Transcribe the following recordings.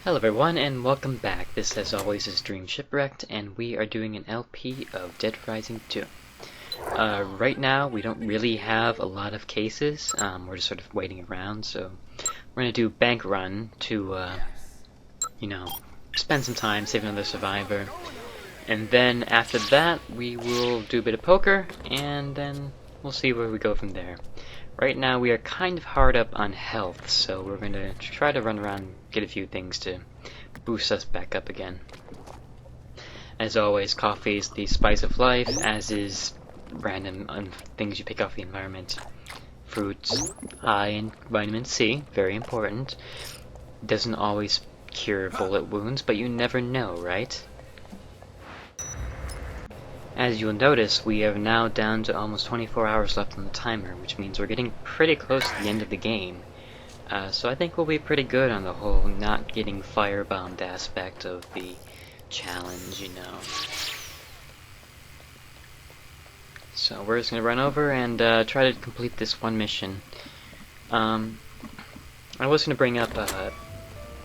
Hello everyone and welcome back. This as always is Dream Shipwrecked and we are doing an LP of Dead Rising 2. Right now we don't really have a lot of cases, we're just sort of waiting around, so we're gonna do bank run to, spend some time, save another survivor. And then after that we will do a bit of poker and then we'll see where we go from there. Right now we are kind of hard up on health, so we're going to try to run around and get a few things to boost us back up again. As always, coffee is the spice of life, as is random things you pick off the environment. Fruits, high in vitamin C, very important. Doesn't always cure bullet wounds, but you never know, right? As you'll notice, we are now down to almost 24 hours left on the timer, which means we're getting pretty close to the end of the game. So I think we'll be pretty good on the whole not getting firebombed aspect of the challenge, you know. So we're just going to run over and try to complete this one mission. I was going to bring up,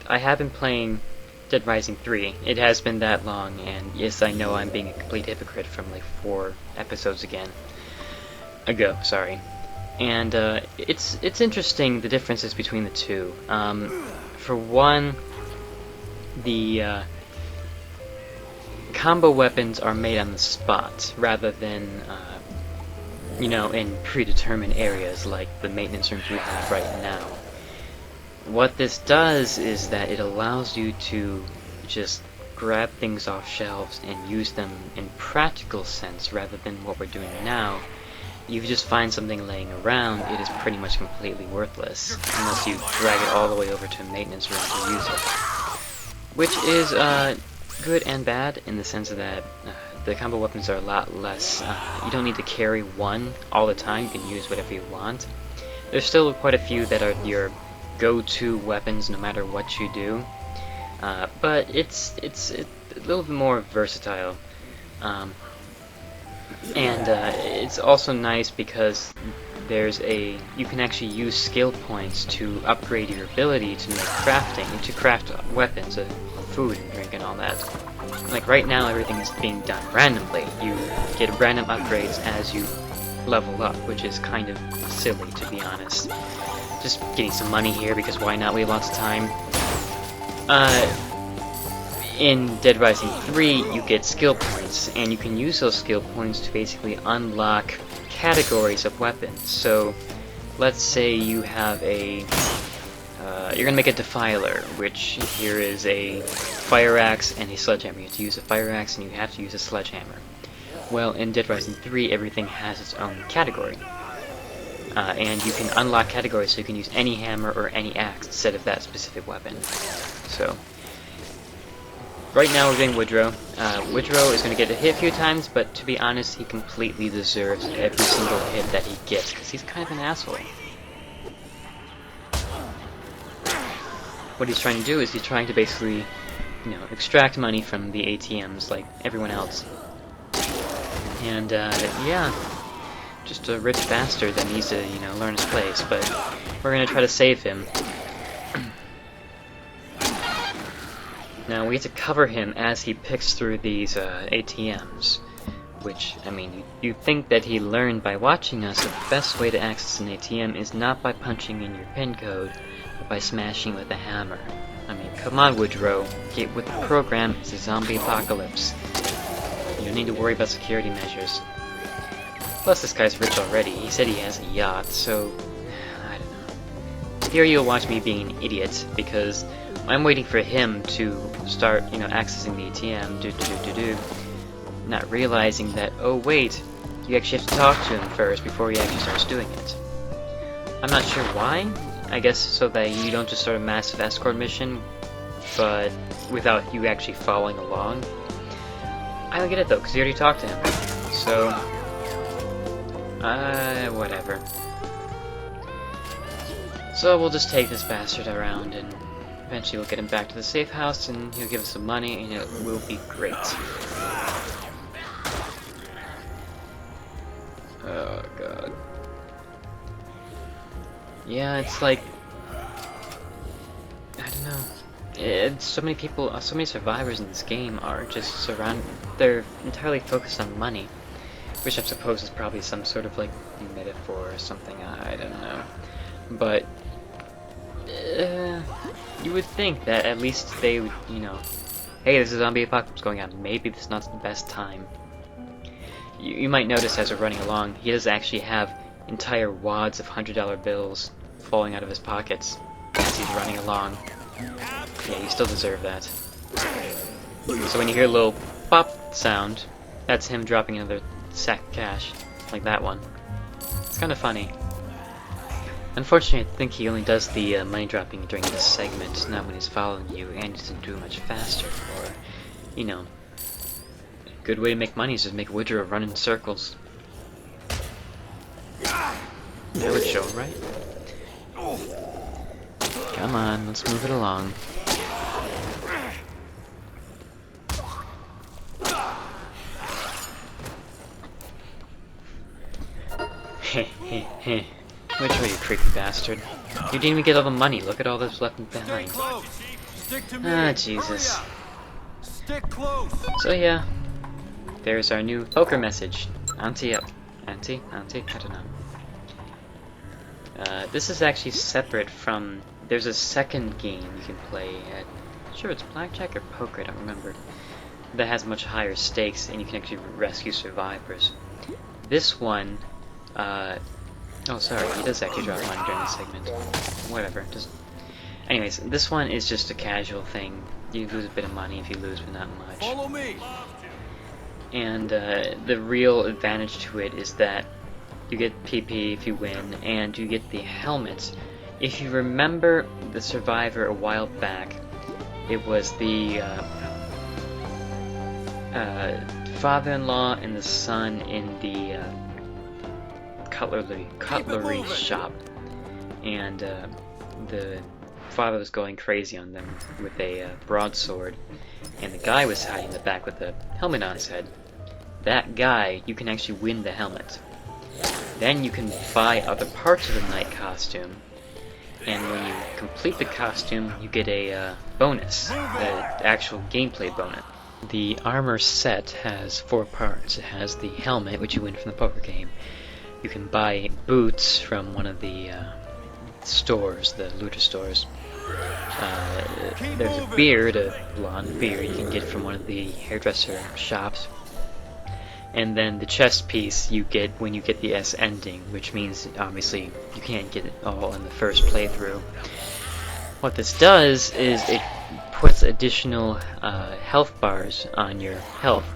I have been playing Dead Rising 3. It has been that long, and yes, I know I'm being a complete hypocrite from like 4 episodes ago, sorry. And it's interesting the differences between the two. For one, the combo weapons are made on the spot rather than in predetermined areas like the maintenance rooms we have right now. What this does is that it allows you to just grab things off shelves and use them in practical sense rather than what we're doing now. You just find something laying around, it is pretty much completely worthless unless you drag it all the way over to a maintenance room to use it. Which is good and bad in the sense that the combo weapons are a lot less, you don't need to carry one all the time, you can use whatever you want. There's still quite a few that are your go-to weapons no matter what you do, but it's a little bit more versatile, and it's also nice because you can actually use skill points to upgrade your ability to make to craft weapons, food and drink and all that. Like right now everything is being done randomly. You get random upgrades as you level up, which is kind of silly to be honest. Just getting some money here because why not? We have lots of time. In Dead Rising 3, you get skill points, and you can use those skill points to basically unlock categories of weapons. So, let's say you have you're gonna make a defiler, which here is a fire axe and a sledgehammer. You have to use a fire axe and you have to use a sledgehammer. Well, in Dead Rising 3, everything has its own category. And you can unlock categories, so you can use any hammer or any axe instead of that specific weapon. So, right now we're doing Woodrow. Woodrow is going to get a hit a few times, but to be honest, he completely deserves every single hit that he gets, because he's kind of an asshole. What he's trying to do is he's trying to basically, extract money from the ATMs like everyone else. And, yeah. Just a rich bastard that needs to, learn his place, but we're gonna try to save him. Now, we have to cover him as he picks through these ATMs, which, I mean, you'd think that he learned by watching us that the best way to access an ATM is not by punching in your PIN code, but by smashing with a hammer. I mean, come on, Woodrow, get with the program, it's a zombie apocalypse. You don't need to worry about security measures. Plus, this guy's rich already. He said he has a yacht, so I don't know. Here you'll watch me being an idiot, because I'm waiting for him to start, accessing the ATM, not realizing that, oh wait, you actually have to talk to him first before he actually starts doing it. I'm not sure why. I guess so that you don't just start a massive escort mission, but without you actually following along. I don't get it though, because you already talked to him. So, whatever. So we'll just take this bastard around and eventually we'll get him back to the safe house and he'll give us some money and it will be great. Oh god. Yeah, it's like, I don't know. So many people, so many survivors in this game are just they're entirely focused on money, which I suppose is probably some sort of like metaphor or something, I don't know. But you would think that at least they would, you know, hey, there's a zombie apocalypse going on, maybe this is not the best time. You might notice as we're running along, he does actually have entire wads of $100 bills falling out of his pockets as he's running along. Yeah, you still deserve that. So when you hear a little pop sound, that's him dropping another sack of cash, like that one. It's kind of funny. Unfortunately, I think he only does the money dropping during this segment, not when he's following you, and he doesn't do it much faster, or, you know, a good way to make money is just make Woodrow run in circles. That would show, right? Come on, let's move it along. Heh heh heh. Which way, you creepy bastard? You didn't even get all the money, look at all that's left behind. Ah, Jesus. So yeah, there's our new poker message. Ante up. Ante? I don't know. This is actually separate from... There's a second game you can play at... Sure, it's blackjack or poker, I don't remember. That has much higher stakes, and you can actually rescue survivors. This one... Oh, sorry, he does actually drop money during this segment. Whatever, just... Anyways, this one is just a casual thing. You lose a bit of money if you lose, but not much. Follow me. And the real advantage to it is that you get PP if you win, and you get the helmet. If you remember the Survivor a while back, it was the father-in-law and the son in the cutlery shop, and the father was going crazy on them with a broadsword, and the guy was hiding in the back with a helmet on his head. That guy, you can actually win the helmet. Then you can buy other parts of the knight costume, and when you complete the costume, you get a bonus, the actual gameplay bonus. The armor set has 4 parts. It has the helmet, which you win from the poker game. You can buy boots from one of the stores, the looter stores. There's a beard, a blonde beard you can get from one of the hairdresser shops. And then the chest piece you get when you get the S ending, which means obviously you can't get it all in the first playthrough. What this does is it puts additional health bars on your health.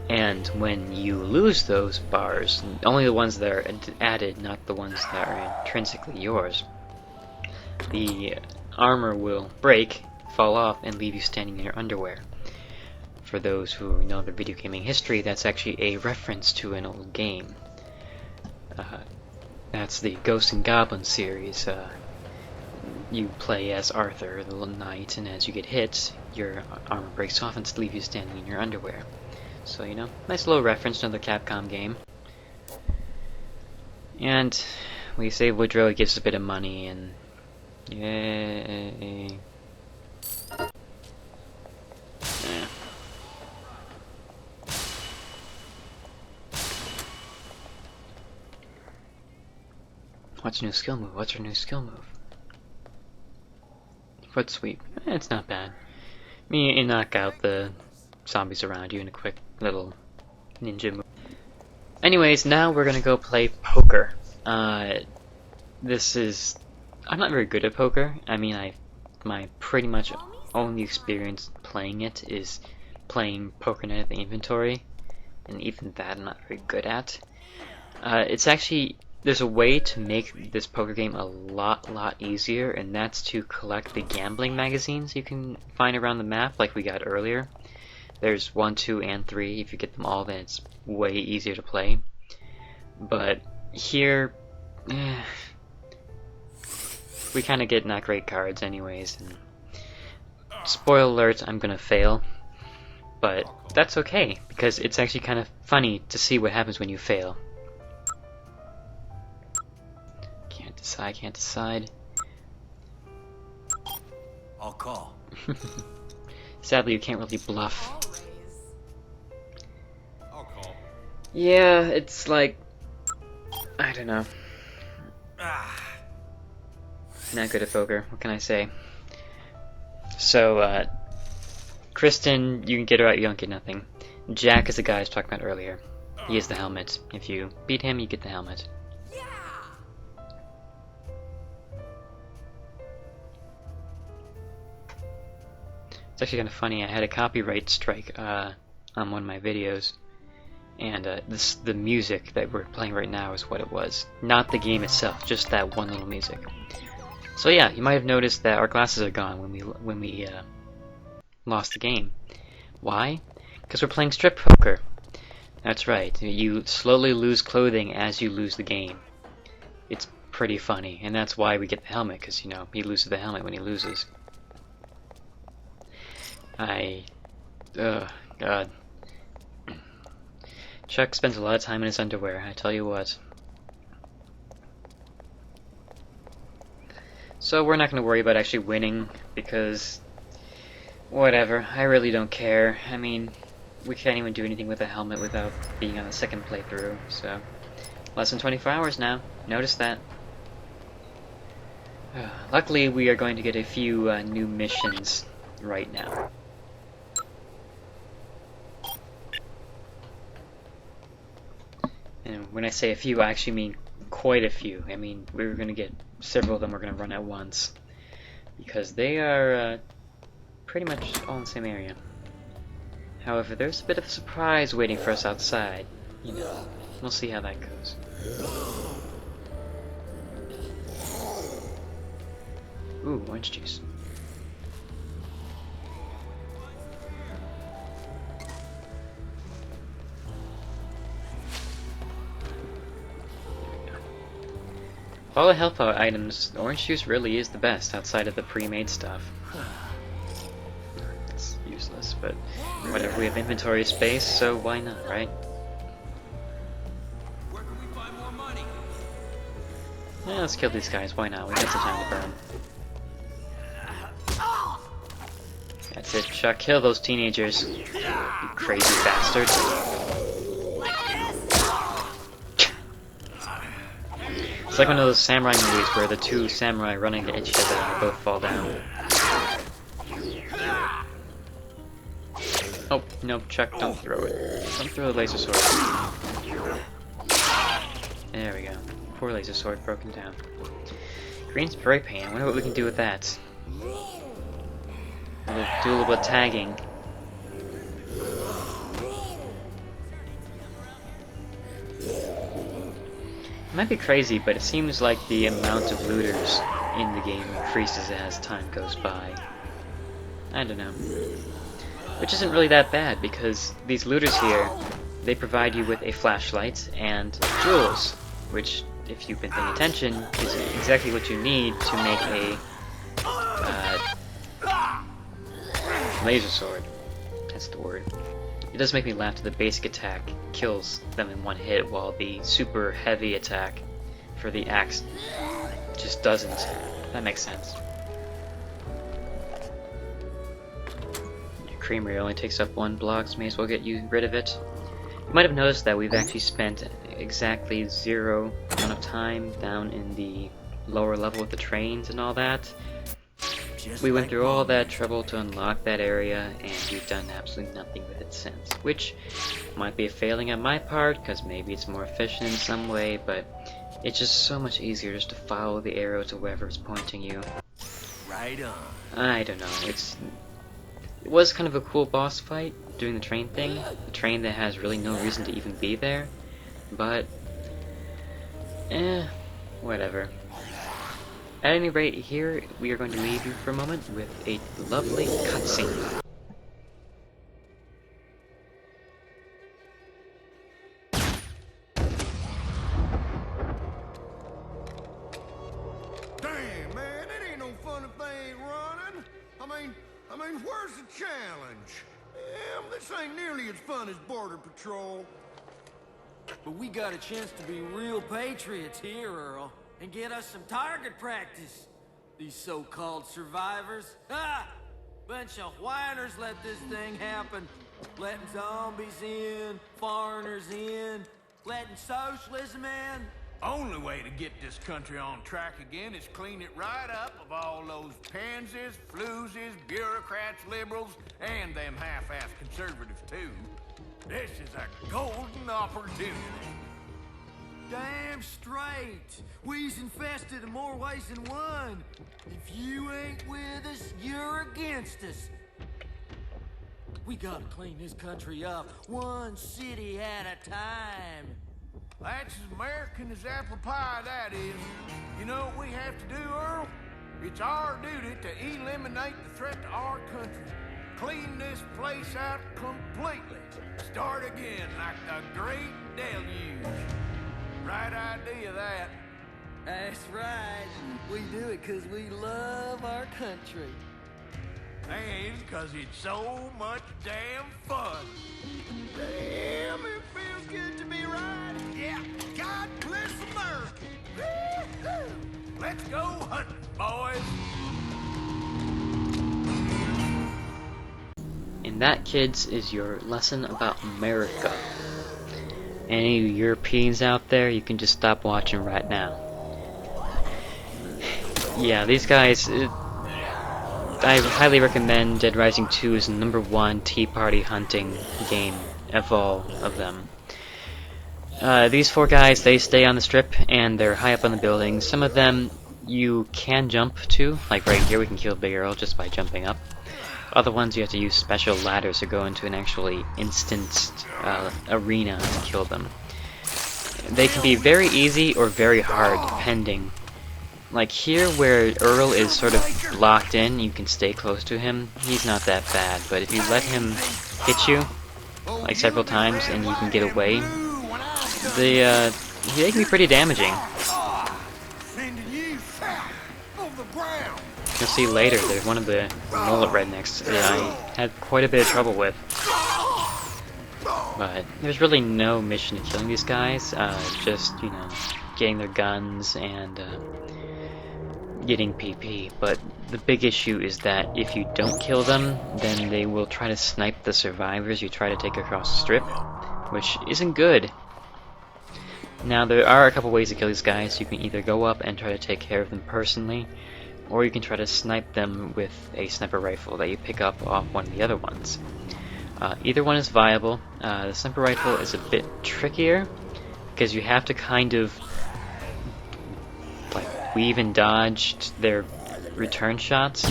And when you lose those bars, only the ones that are added, not the ones that are intrinsically yours, the armor will break, fall off, and leave you standing in your underwear. For those who know the video gaming history, that's actually a reference to an old game. That's the Ghosts and Goblins series. You play as Arthur, the little knight, and as you get hit, your armor breaks off and leaves you standing in your underwear. So, you know, nice little reference to another Capcom game. And we save Woodrow, it gives us a bit of money, and yay. Yeah. What's your new skill move? What's your new skill move? Foot sweep. It's not bad. I mean, you knock out the zombies around you in a quick little ninja move. Anyways, now we're gonna go play poker. This is... I'm not very good at poker. I mean, my pretty much only experience playing it is playing Poker Night at the Inventory, and even that I'm not very good at. It's actually... There's a way to make this poker game a lot easier, and that's to collect the gambling magazines you can find around the map, like we got earlier. There's 1, 2, and 3. If you get them all, then it's way easier to play. But here, we kind of get not great cards anyways. And spoiler alert, I'm gonna fail. But that's okay, because it's actually kind of funny to see what happens when you fail. Can't decide. I'll call. Sadly, you can't really bluff. I'll call. Yeah, it's like... I don't know. Not good at poker, what can I say? So, Kristen, you can get her out, you don't get nothing. Jack is the guy I was talking about earlier. He has the helmet. If you beat him, you get the helmet. It's actually kind of funny, I had a copyright strike on one of my videos. And the music that we're playing right now is what it was. Not the game itself, just that one little music. So yeah, you might have noticed that our glasses are gone when we lost the game. Why? Because we're playing strip poker. That's right, you slowly lose clothing as you lose the game. It's pretty funny, and that's why we get the helmet, because, you know, he loses the helmet when he loses. God. Chuck spends a lot of time in his underwear, I tell you what. So we're not going to worry about actually winning, because... whatever, I really don't care. I mean, we can't even do anything with a helmet without being on the second playthrough, so... less than 24 hours now, notice that. Luckily, we are going to get a few new missions right now. And when I say a few, I actually mean quite a few. I mean, we're going to get several of them we're going to run at once. Because they are pretty much all in the same area. However, there's a bit of a surprise waiting for us outside. You know, we'll see how that goes. Ooh, orange juice. Of all the health items, orange juice really is the best outside of the pre-made stuff. It's useless, but whatever, we have inventory space, so why not, right? Where can we find more money? Yeah, let's kill these guys, why not? We got some time to burn. That's it, Chuck, kill those teenagers. You crazy bastards. It's like one of those samurai movies where the two samurai running at each other and they both fall down. Oh, no, Chuck, don't throw it. Don't throw the laser sword. There we go. Poor laser sword broken down. Green spray paint, I wonder what we can do with that. We'll do a little bit of tagging. It might be crazy, but it seems like the amount of looters in the game increases as time goes by. I don't know. Which isn't really that bad, because these looters here, they provide you with a flashlight and jewels, which, if you've been paying attention, is exactly what you need to make a laser sword. That's the word. It does make me laugh that the basic attack kills them in one hit, while the super heavy attack for the axe just doesn't. That makes sense. Your creamery only takes up 1 block, so may as well get you rid of it. You might have noticed that we've actually spent exactly 0 amount of time down in the lower level with the trains and all that. We went through all that trouble to unlock that area, and we've done absolutely nothing with it since. Which might be a failing on my part, because maybe it's more efficient in some way, but it's just so much easier just to follow the arrow to wherever it's pointing you. Right on. I don't know, it was kind of a cool boss fight, doing the train thing. The train that has really no reason to even be there, but... whatever. At any rate, here we are going to leave you for a moment with a lovely cutscene. Damn, man, it ain't no fun if they ain't running. I mean, where's the challenge? This ain't nearly as fun as Border Patrol. But we got a chance to be real patriots here, Earl, and get us some target practice. These so-called survivors. Ah! bunch of whiners let this thing happen. Letting zombies in, foreigners in, letting socialism in. Only way to get this country on track again is clean it right up of all those pansies, floozies, bureaucrats, liberals, and them half-assed conservatives, too. This is a golden opportunity. Damn straight. We's infested in more ways than one. If you ain't with us, you're against us. We gotta clean this country up, one city at a time. That's as American as apple pie, that is. You know what we have to do, Earl? It's our duty to eliminate the threat to our country. Clean this place out completely. Start again like the Great Deluge. Right idea, that. That's right. We do it 'cause we love our country. And 'cause it's so much damn fun. Damn, it feels good to be right. Yeah, God bless America. Woo-hoo. Let's go hunting, boys. And that, kids, is your lesson about America. Any Europeans out there, you can just stop watching right now. Yeah, these guys, I highly recommend Dead Rising 2 is the #1 Tea Party hunting game of all of them. These 4 guys, they stay on the strip and they're high up on the buildings. Some of them you can jump to, like right here we can kill Big Earl just by jumping up. Other ones you have to use special ladders to go into an actually instanced arena to kill them. They can be very easy or very hard depending. Like here where Earl is sort of locked in, you can stay close to him. He's not that bad, but if you let him hit you like several times and you can get away, they can be pretty damaging. You'll see later, there's one of the mullet rednecks that I had quite a bit of trouble with. But there's really no mission to killing these guys, just, you know, getting their guns and getting PP. But the big issue is that if you don't kill them, then they will try to snipe the survivors you try to take across the strip, which isn't good. Now, there are a couple ways to kill these guys. You can either go up and try to take care of them personally, or you can try to snipe them with a sniper rifle that you pick up off one of the other ones. Either one is viable. The sniper rifle is a bit trickier, because you have to kind of like weave and dodge their return shots.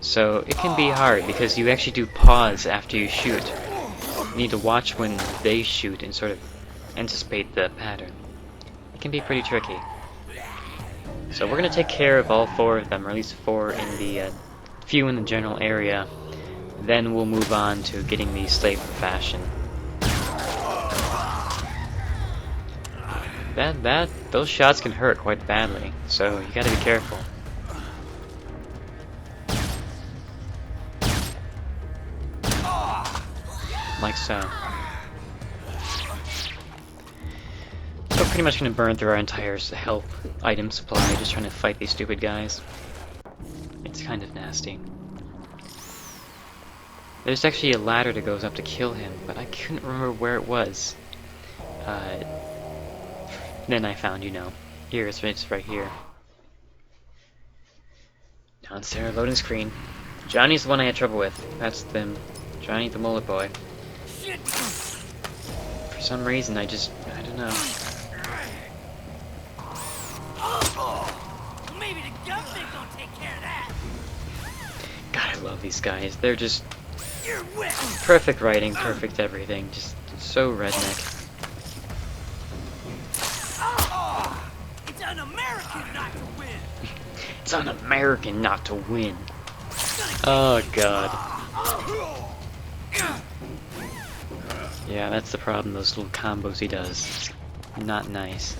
So it can be hard, because you actually do pause after you shoot. You need to watch when they shoot and sort of anticipate the pattern. It can be pretty tricky. So we're going to take care of all 4 of them, or at least 4 in the few in the general area. Then we'll move on to getting the slave for fashion. Those shots can hurt quite badly, so you got to be careful. Like so. So pretty much gonna burn through our entire health item supply just trying to fight these stupid guys. It's kind of nasty. There's actually a ladder that goes up to kill him, but I couldn't remember where it was. Then I found, you know. Here, it's right here. Downstairs, loading screen. Johnny's the one I had trouble with. That's them. Johnny the mullet boy. For some reason, I don't know. Maybe the government gonna take care of that. God, I love these guys. They're just perfect writing, perfect everything. Just so redneck. It's un-American not to win. It's un-American not to win. Oh god. Yeah, that's the problem, those little combos he does. It's not nice.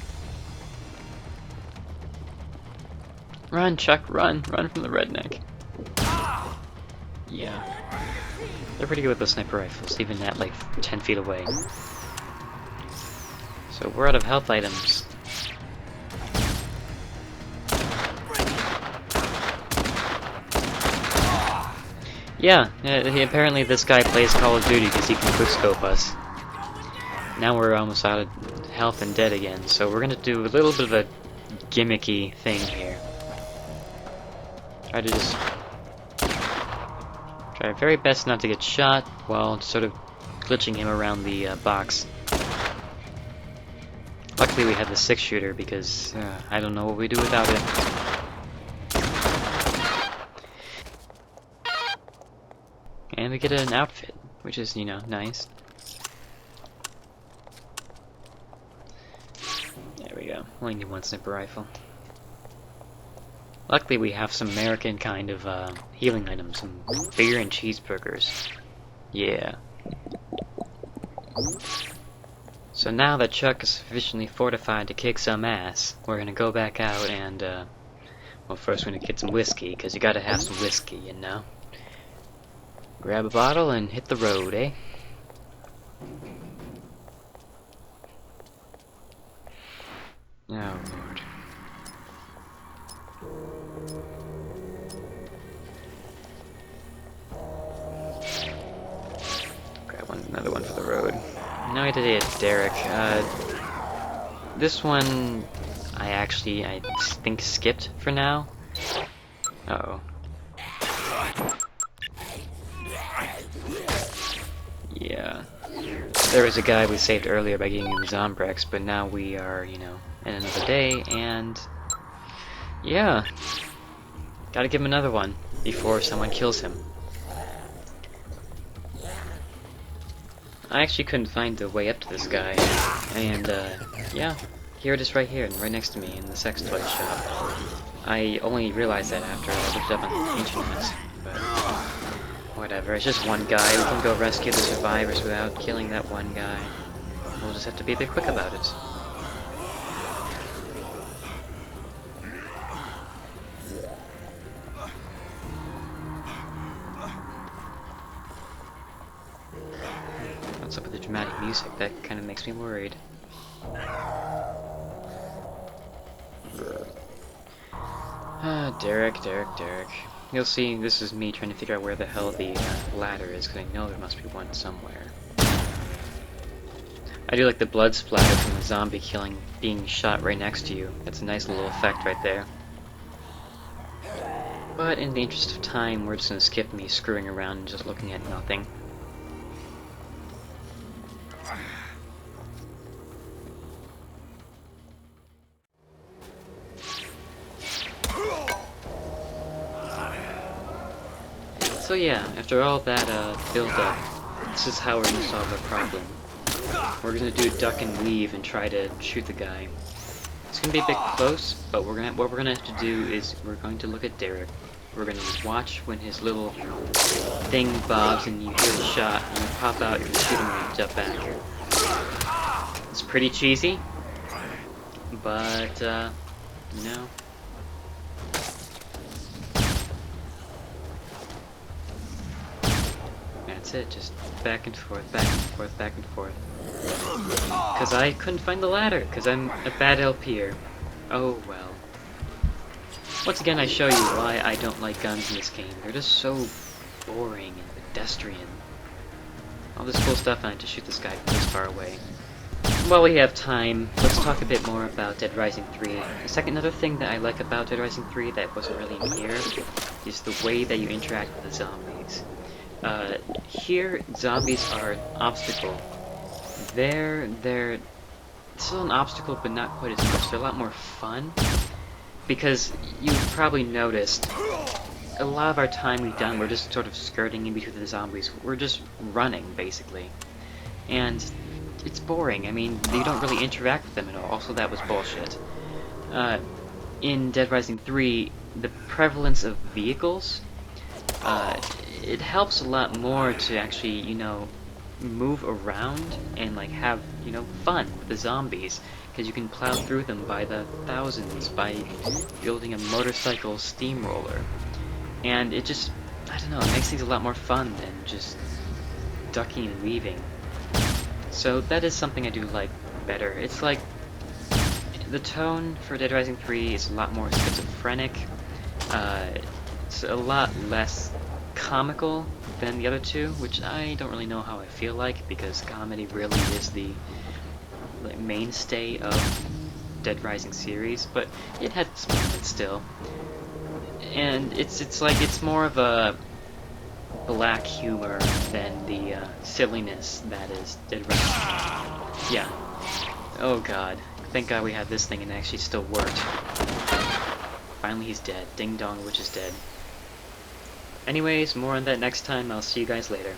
Run, Chuck, run! Run from the redneck. Yeah. They're pretty good with those sniper rifles, even at like 10 feet away. So we're out of health items. Yeah, apparently this guy plays Call of Duty because he can quickscope us. Now we're almost out of health and dead again, so we're gonna do a little bit of a gimmicky thing here. Try our very best not to get shot while sort of glitching him around the box. Luckily we have the 6-shooter because I don't know what we do without it. And we get an outfit, which is, you know, nice. There we go. Only need one sniper rifle. Luckily we have some American kind of healing items, some beer and cheeseburgers. Yeah. So now that Chuck is sufficiently fortified to kick some ass, we're gonna go back out and, well, first we're gonna get some whiskey, because you gotta have some whiskey, you know? Grab a bottle and hit the road, eh? Oh, Lord. Grab another one for the road. Now we have to hit Derek. This one I think skipped for now. Uh-oh. Yeah. There was a guy we saved earlier by getting him Zombrex, but now we are, you know, in another day, and yeah. Gotta give him another one before someone kills him. I actually couldn't find the way up to this guy, and yeah, here it is right here, right next to me in the sex toy shop. I only realized that after I looked it up on the internet, but whatever, it's just one guy. We can go rescue the survivors without killing that one guy. We'll just have to be a bit quick about it. What's up with the dramatic music? That kind of makes me worried. Derek. You'll see, this is me trying to figure out where the hell the ladder is, because I know there must be one somewhere. I do like the blood splatter from the zombie being shot right next to you. That's a nice little effect right there. But in the interest of time, we're just going to skip me screwing around and just looking at nothing. So yeah, after all that build-up, this is how we're going to solve the problem. We're going to do duck and weave and try to shoot the guy. It's going to be a bit close, but what we're going to have to do is we're going to look at Derek. We're going to watch when his little thing bobs and you hear the shot, and you pop out, you shoot him and you jump back. It's pretty cheesy, but, you know. That's it, just back and forth, back and forth, back and forth. Because I couldn't find the ladder, because I'm a bad LP'er. Oh well. Once again, I show you why I don't like guns in this game. They're just so boring and pedestrian. All this cool stuff, and I have to shoot this guy from this far away. While we have time, let's talk a bit more about Dead Rising 3. Another thing that I like about Dead Rising 3 that wasn't really in here is the way that you interact with the zombies. Here, zombies are an obstacle. They're still an obstacle, but not quite as much. They're a lot more fun, because you've probably noticed a lot of our time we've done, we're just sort of skirting in between the zombies. We're just running, basically. And it's boring. I mean, you don't really interact with them at all. Also, that was bullshit. In Dead Rising 3, the prevalence of vehicles, it helps a lot more to actually, you know, move around and like have, you know, fun with the zombies, because you can plow through them by the thousands by building a motorcycle steamroller, and it just, I don't know, it makes things a lot more fun than just ducking and weaving. So that is something I do like better. It's like the tone for Dead Rising 3 is a lot more schizophrenic. It's a lot less comical than the other two, which I don't really know how I feel like, because comedy really is the mainstay of Dead Rising series, but it had its moments still. And it's like it's more of a black humor than the silliness that is Dead Rising. Yeah. Oh god. Thank god we had this thing and it actually still worked. Finally he's dead. Ding dong, witch is dead. Anyways, more on that next time. I'll see you guys later.